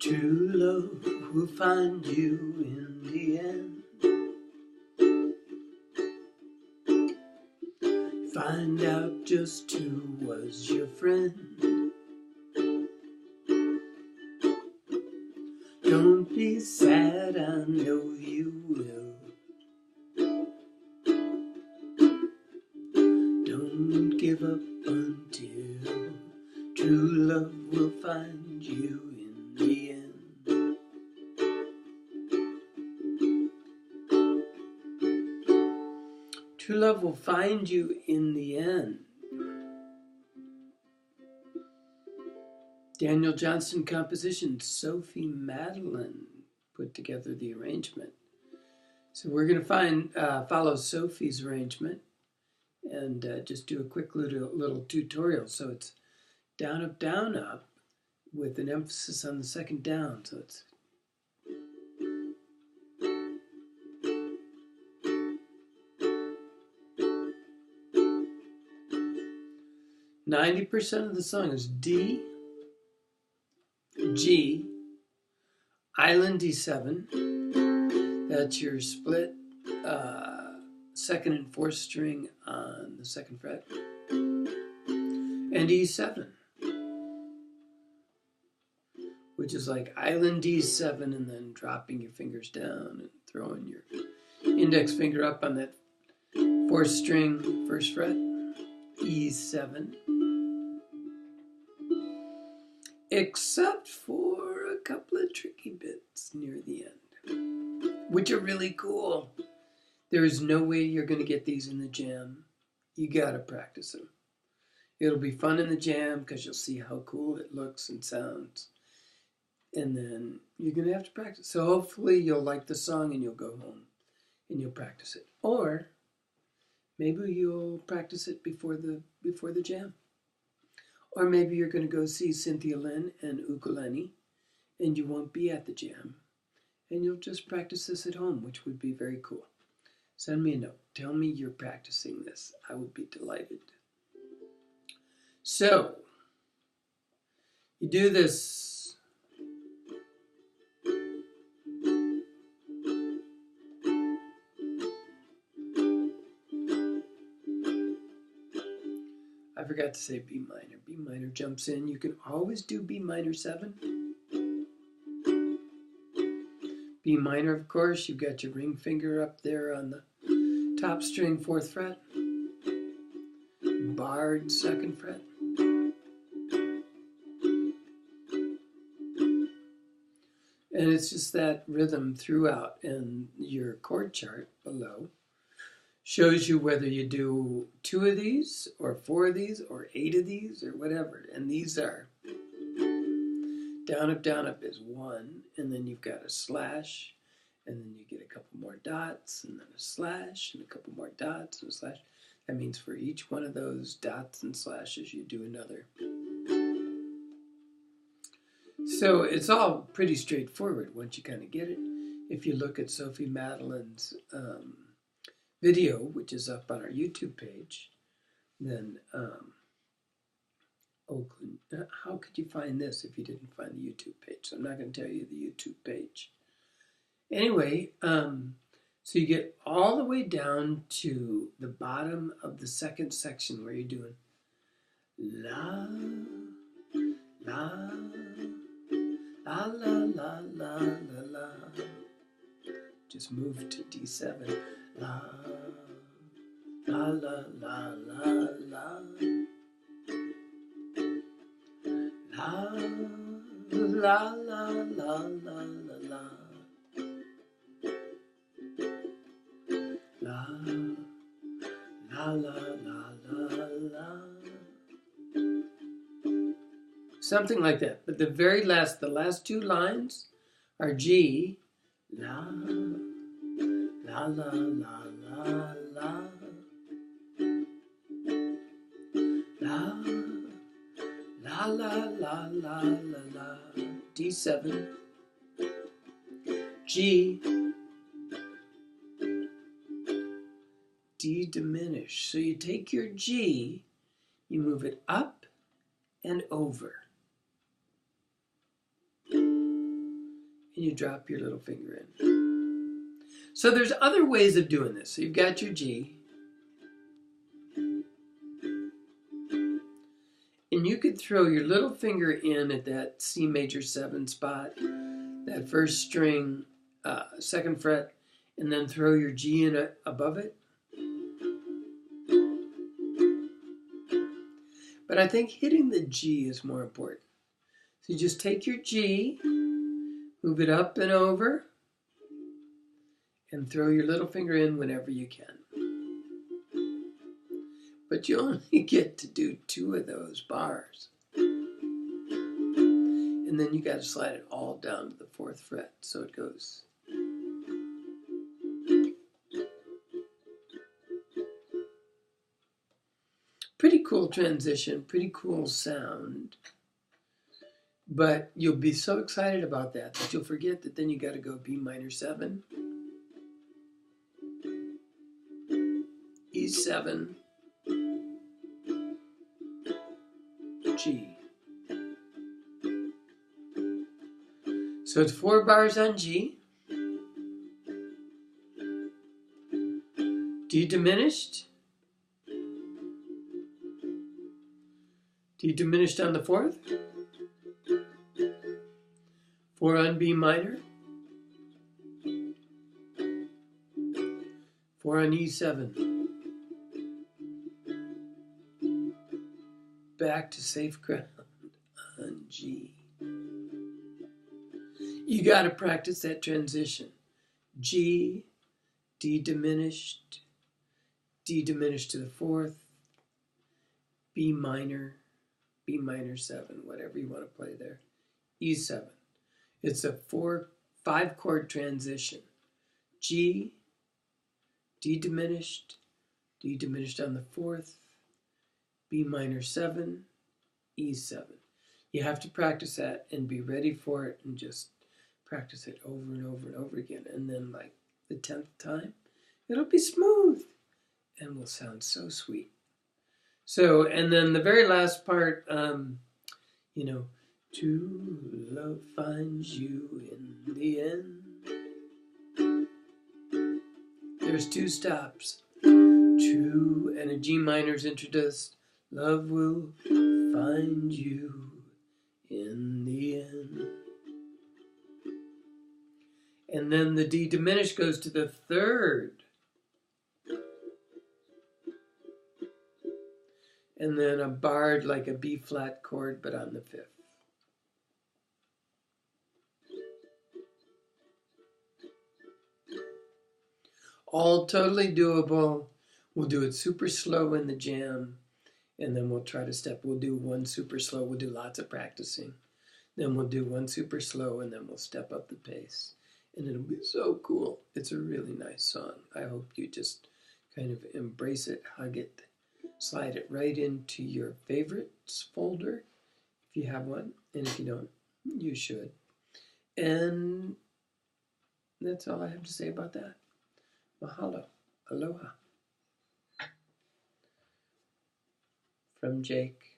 True love will find you in the end. Find out just who was your friend. Don't be sad, I know you will. Don't give up until true love will find you in the end. True love will find you in the end. Daniel Johnston composition, Sophie Madeline put together the arrangement. So we're going to follow Sophie's arrangement and just do a quick little tutorial. So it's down, up, with an emphasis on the second down. So it's 90% of the song is D, G, Island D7. That's your split second and fourth string on the second fret, and E7, which is like Island D7 and then dropping your fingers down and throwing your index finger up on that fourth string, first fret, E7. Except for a couple of tricky bits near the end, which are really cool. There is no way you're going to get these in the jam. You got to practice them. It'll be fun in the jam because you'll see how cool it looks and sounds. And then you're going to have to practice. So hopefully you'll like the song and you'll go home and you'll practice it. Or maybe you'll practice it before the jam. Or maybe you're going to go see Cynthia Lynn and Ukulele and you won't be at the jam. And you'll just practice this at home, which would be very cool. Send me a note. Tell me you're practicing this. I would be delighted. So, you do this. I forgot to say B minor. B minor jumps in. You can always do B minor 7. B minor, of course, you've got your ring finger up there on the top string, 4th fret. Barred, 2nd fret. And it's just that rhythm throughout. And your chord chart below shows you whether you do 2 of these, or 4 of these, or 8 of these, or whatever. And these are down, up is 1, and then you've got a slash, and then you get a couple more dots, and then a slash, and a couple more dots, and a slash. That means for each one of those dots and slashes, you do another. So it's all pretty straightforward once you kind of get it. If you look at Sophie Madeline's video, which is up on our YouTube page, then how could you find this if you didn't find the YouTube page? So I'm not going to tell you the YouTube page. Anyway, so you get all the way down to the bottom of the second section where you're doing la, la, la, la, la, la, la, la. Just move to D7. La, la, la, la, la, la. La, la, la, la, la, la, la. La, la, la, la, la, la. Something like that. But the last 2 lines are G, la, la, la, la, la, la. La, la, la, la, la, la, la. D7, G, D diminished. So you take your G, you move it up and over. and you drop your little finger in. So there's other ways of doing this. So you've got your G, and you could throw your little finger in at that C major 7 spot, that first string, 2nd fret, and then throw your G in above it. But I think hitting the G is more important. So you just take your G, move it up and over, and throw your little finger in whenever you can. But you only get to do 2 of those bars. And then you got to slide it all down to the 4th fret. So it goes. Pretty cool transition, pretty cool sound. But you'll be so excited about that you'll forget that then you got to go B minor 7, E7, G. So it's 4 bars on G, D diminished, D diminished on the 4th, 4 on B minor, 4 on E7, back to safe ground on G. You got to practice that transition. G, D diminished to the 4th, B minor 7, whatever you want to play there, E7. It's a 5 chord transition. G, D diminished on the 4th, B minor 7, E7. You have to practice that and be ready for it and just practice it over and over and over again. And then like the 10th time, it'll be smooth and will sound so sweet. So, and then the very last part, true love finds you in the end. There's 2 stops. True, and a G minor's introduced. Love will find you in the end. And then the D diminished goes to the 3rd. And then a barred like a B flat chord, but on the 5th. All totally doable. We'll do it super slow in the jam, and then we'll try to we'll do 1 super slow. We'll do lots of practicing. Then we'll do 1 super slow, and then we'll step up the pace. And it'll be so cool. It's a really nice song. I hope you just kind of embrace it, hug it, slide it right into your favorites folder, if you have one. And if you don't, you should. And that's all I have to say about that. Mahalo. Aloha. From Jake.